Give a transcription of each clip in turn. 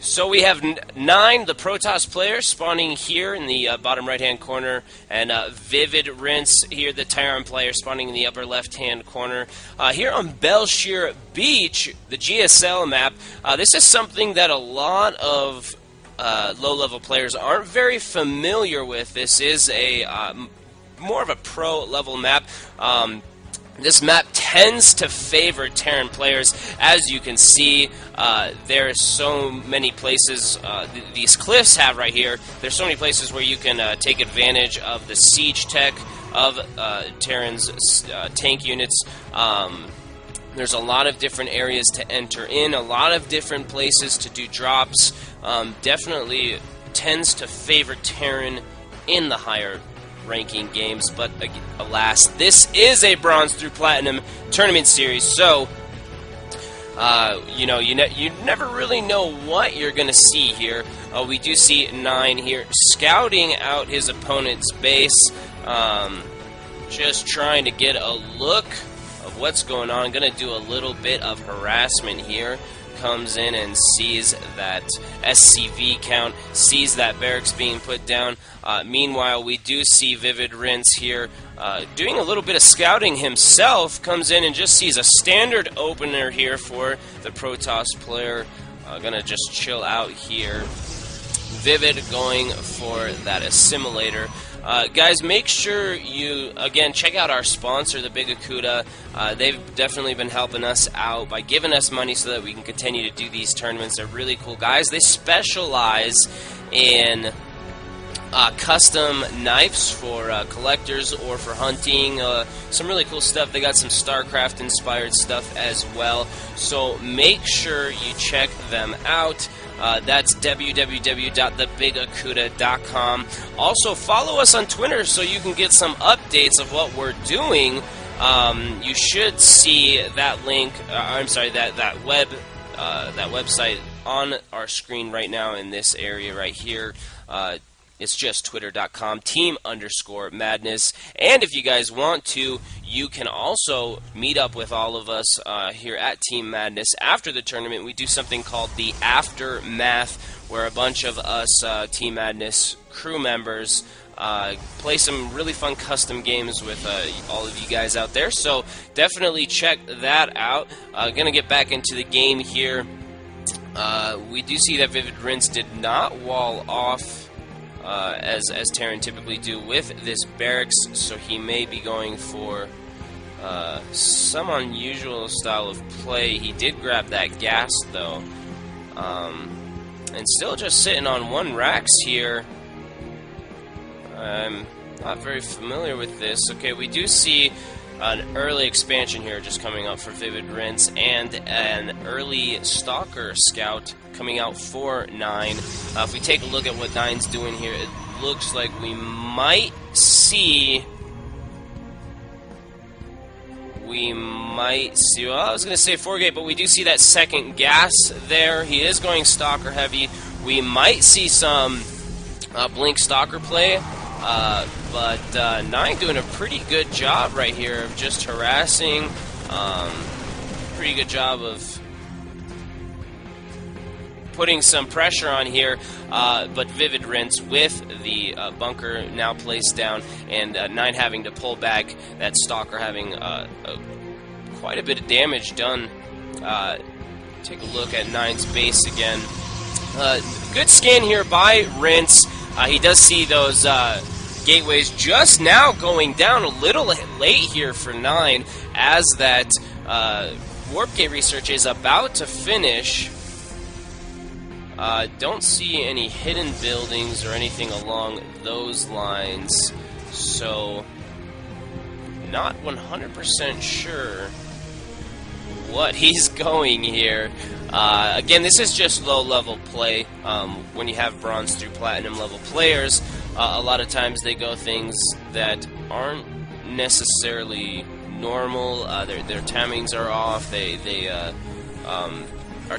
So we have 9, the Protoss player, spawning here in the bottom right-hand corner, and ViVidRinse here, the Tyron player, spawning in the upper left-hand corner. Here on Belshire Beach, the GSL map, this is something that a lot of low-level players aren't very familiar with. This is a more of a pro-level map. This map tends to favor Terran players. As you can see, there are so many places these cliffs have right here. There's so many places where you can take advantage of the siege tech of Terran's tank units. There's a lot of different areas to enter in, a lot of different places to do drops. Definitely tends to favor Terran in the higher ranking games, but alas, this is a bronze through platinum tournament series, so you know, you never really know what you're gonna see here. We do see 9 here scouting out his opponent's base, just trying to get a look of what's going on. Gonna do a little bit of harassment here. Comes in and sees that SCV count, sees that barracks being put down. Meanwhile, we do see ViVidRinse here doing a little bit of scouting himself. Comes in and just sees a standard opener here for the Protoss player. Gonna just chill out here. Vivid going for that assimilator. Guys, make sure you, again, check out our sponsor, the Big Akuda. They've definitely been helping us out by giving us money so that we can continue to do these tournaments. They're really cool guys. They specialize in custom knives for collectors or for hunting. Some really cool stuff. They got some StarCraft-inspired stuff as well. So make sure you check them out. That's www.thebigakuda.com. Also, follow us on Twitter so you can get some updates of what we're doing. You should see that link. I'm sorry, that website on our screen right now in this area right here. It's just twitter.com, team_madness. And if you guys want to, you can also meet up with all of us here at Team Madness after the tournament. We do something called the Aftermath, where a bunch of us Team Madness crew members play some really fun custom games with all of you guys out there. So definitely check that out. Gonna get back into the game here. We do see that ViVidRinse did not wall off as Terran typically do with this barracks, so he may be going for some unusual style of play. He did grab that gas, though, and still just sitting on 1 Rax here. I'm not very familiar with this. Okay, we do see an early expansion here just coming up for ViVidRinse, and an early Stalker Scout coming out for 9. If we take a look at what 9's doing here, it looks like we might see... well, I was going to say 4-gate, but we do see that second gas there. He is going Stalker heavy. We might see some Blink Stalker play. But 9 doing a pretty good job right here of just harassing. Pretty good job of putting some pressure on here. But ViVidRinse with the bunker now placed down, and 9 having to pull back. That Stalker having quite a bit of damage done. Take a look at 9's base again. Good scan here by Rinse. He does see those gateways just now going down a little late here for 9, as that warp gate research is about to finish. Don't see any hidden buildings or anything along those lines, so not 100% sure what he's going here. Again, this is just low-level play. When you have bronze through platinum level players, a lot of times they go things that aren't necessarily normal. Their timings are off. They are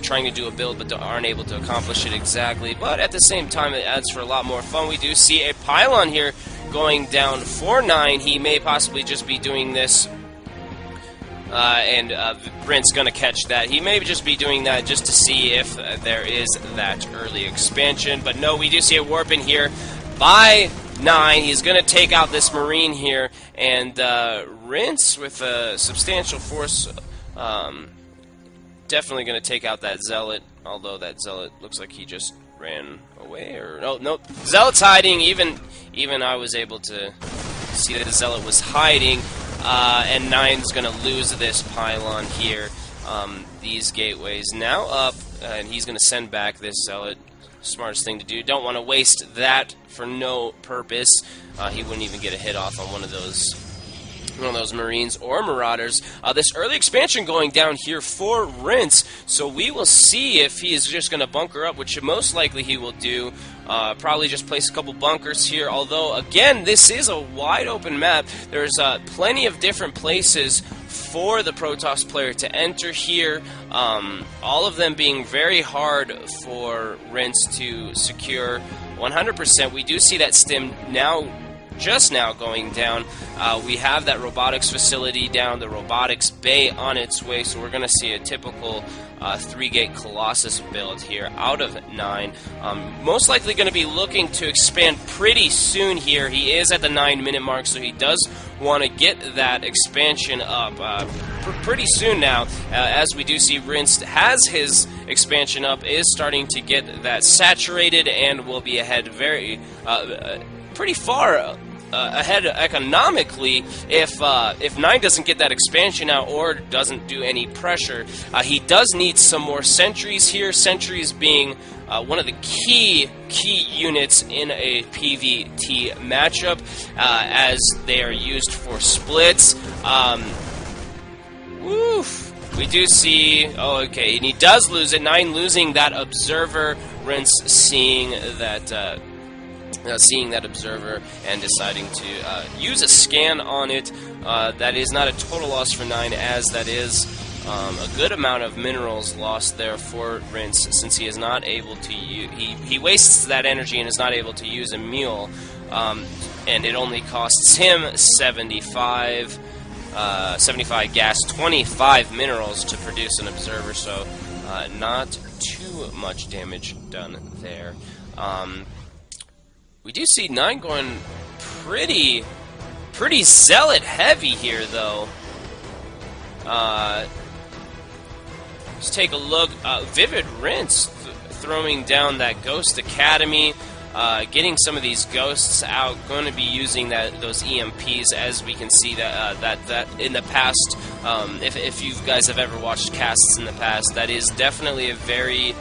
trying to do a build but aren't able to accomplish it exactly. But at the same time, it adds for a lot more fun. We do see a pylon here going down for 9. He may possibly just be doing this and Rinse going to catch that. He may just be doing that just to see if there is that early expansion. But no, we do see a warp in here by 9. He's going to take out this Marine here, and Rinse with a substantial force definitely going to take out that Zealot, although that Zealot looks like he just ran away, or no, Zealot's hiding. Even I was able to see that the Zealot was hiding, and 9's going to lose this pylon here. These gateways now up, and he's going to send back this Zealot. Smartest thing to do. Don't want to waste that for no purpose. He wouldn't even get a hit off on one of those Marines or Marauders. This early expansion going down here for Rinse, so we will see if he is just going to bunker up, which most likely he will do. Probably just place a couple bunkers here, although, again, this is a wide open map. There's plenty of different places for the Protoss player to enter here, all of them being very hard for Rinse to secure 100%. We do see that stim just now going down. We have that robotics facility down, the robotics bay on its way, so we're going to see a typical 3-gate Colossus build here out of 9. Most likely going to be looking to expand pretty soon here. He is at the 9-minute mark, so he does want to get that expansion up pretty soon now, as we do see Rinse has his expansion up, is starting to get that saturated, and will be ahead pretty far ahead economically if 9 doesn't get that expansion out or doesn't do any pressure. He does need some more sentries here, sentries being one of the key units in a PvT matchup, as they are used for splits. We do see, okay, and he does lose it, 9 losing that observer, Rinse seeing that observer and deciding to use a scan on it. That is not a total loss for 9, as that is a good amount of minerals lost there for Rinse, since he is not able to he wastes that energy and is not able to use a mule, and it only costs him 75 gas, 25 minerals to produce an observer, so not too much damage done there. We do see 9 going pretty Zealot heavy here, though. Let's take a look. ViVidRinse throwing down that Ghost Academy, getting some of these ghosts out. Going to be using those EMPs, as we can see that in the past. If you guys have ever watched casts in the past, that is definitely a very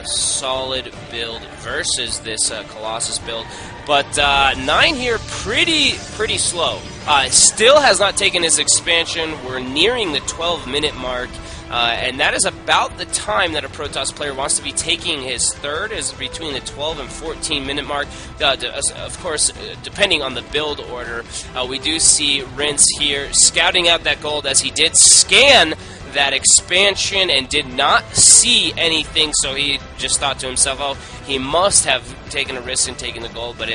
solid build versus this Colossus build. But 9 here pretty slow. Still has not taken his expansion. We're nearing the 12-minute mark, and that is about the time that a Protoss player wants to be taking his third, is between the 12 and 14-minute mark. Of course, depending on the build order. We do see Rinse here scouting out that gold, as he did scan that expansion and did not see anything, so he just thought to himself, oh, he must have taken a risk and taken the gold, but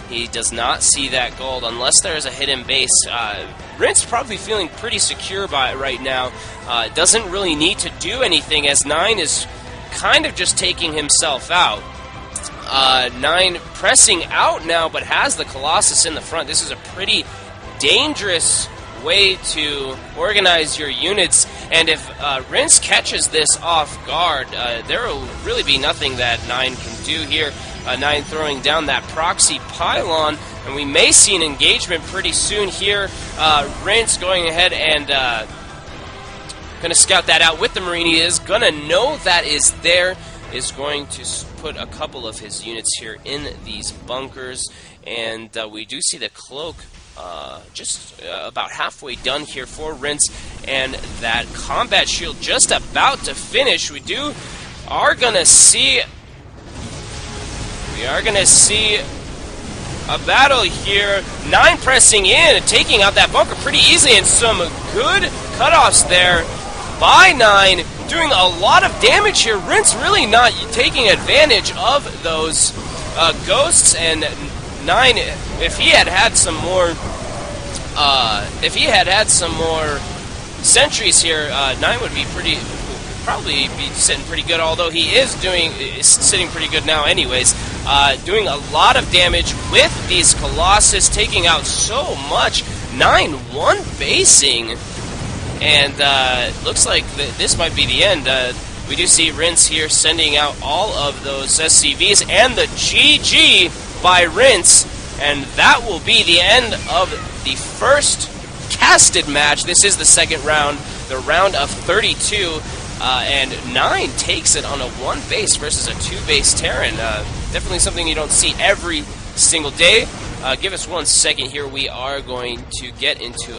he does not see that gold unless there is a hidden base. Rinse probably feeling pretty secure by it right now. Doesn't really need to do anything, as 9 is kind of just taking himself out. 9 pressing out now, but has the Colossus in the front. This is a pretty dangerous way to organize your units, and if Rinse catches this off guard, there will really be nothing that 9 can do here. 9 throwing down that proxy pylon, and we may see an engagement pretty soon here. Rinse going ahead and going to scout that out with the Marine. He is going to know that is there, is going to put a couple of his units here in these bunkers, and we do see the cloak just about halfway done here for Rinse, and that combat shield just about to finish. We are gonna see a battle here. 9 pressing in and taking out that bunker pretty easily, and some good cutoffs there by 9, doing a lot of damage here. Rinse really not taking advantage of those ghosts, and 9, if he had had some more sentries here, 9 would be probably be sitting pretty good, although he is sitting pretty good now anyways. Doing a lot of damage with these Colossus, taking out so much. 9 one basing, and looks like this might be the end. We do see Rinse here sending out all of those SCVs, and the GG by Rinse, and that will be the end of the first casted match. This is the second round, the round of 32, and 9 takes it on a 1 base versus a 2 base Terran. Definitely something you don't see every single day. Give us 1 second here. We are going to get into